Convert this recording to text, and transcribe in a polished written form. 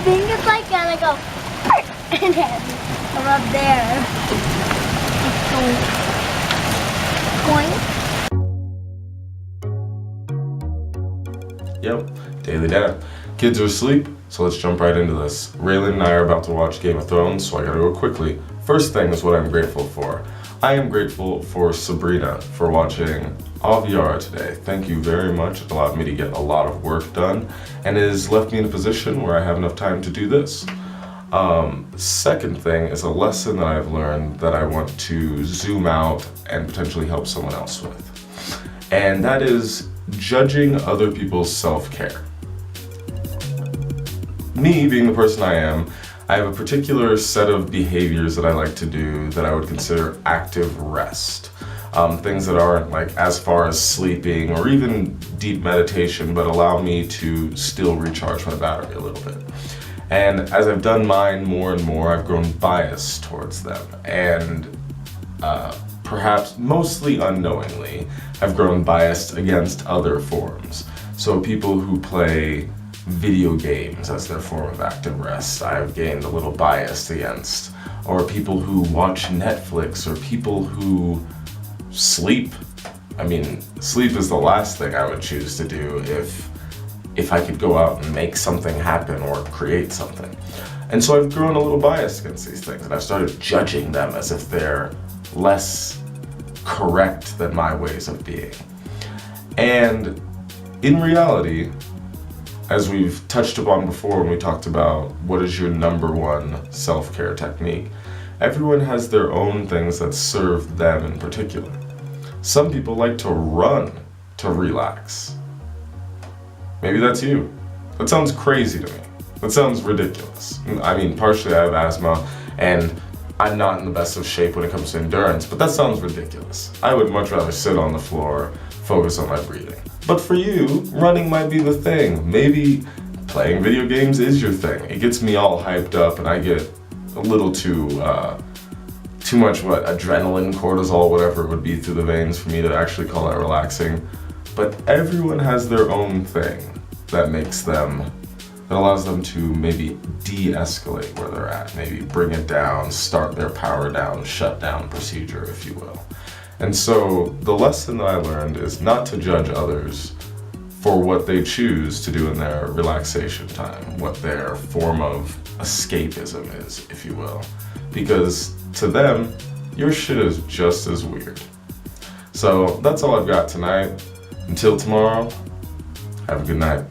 think it's like gonna go and then come up there. Point. Yep, daily dad. Kids are asleep, so let's jump right into this. Raylan and I are about to watch Game of Thrones, so I gotta go quickly. First thing is what I'm grateful for. I am grateful for Sabrina for watching Aviara today. Thank you very much. It allowed me to get a lot of work done, and it has left me in a position where I have enough time to do this. Second thing is a lesson that I've learned that I want to zoom out and potentially help someone else with. And that is judging other people's self-care. Me, being the person I am, I have a particular set of behaviors that I like to do that I would consider active rest. Things that aren't like as far as sleeping or even deep meditation, but allow me to still recharge my battery a little bit. And as I've done mine more and more, I've grown biased towards them. And perhaps mostly unknowingly, I've grown biased against other forms. So people who play video games as their form of active rest, I've gained a little bias against. Or people who watch Netflix, or people who sleep. I mean, sleep is the last thing I would choose to do if I could go out and make something happen or create something. And so I've grown a little biased against these things, and I've started judging them as if they're less correct than my ways of being. And in reality, as we've touched upon before when we talked about what is your number one self-care technique, everyone has their own things that serve them in particular. Some people like to run to relax. Maybe that's you. That sounds crazy to me. That sounds ridiculous. I mean, partially I have asthma and I'm not in the best of shape when it comes to endurance, but that sounds ridiculous. I would much rather sit on the floor, focus on my breathing. But for you, running might be the thing. Maybe playing video games is your thing. It gets me all hyped up and I get a little too much adrenaline, cortisol, whatever it would be through the veins for me to actually call that relaxing. But everyone has their own thing that allows them to maybe de-escalate where they're at, maybe bring it down, start their power down, shut down procedure, if you will. And so the lesson that I learned is not to judge others for what they choose to do in their relaxation time, what their form of escapism is, if you will. Because to them, your shit is just as weird. So that's all I've got tonight. Until tomorrow, have a good night.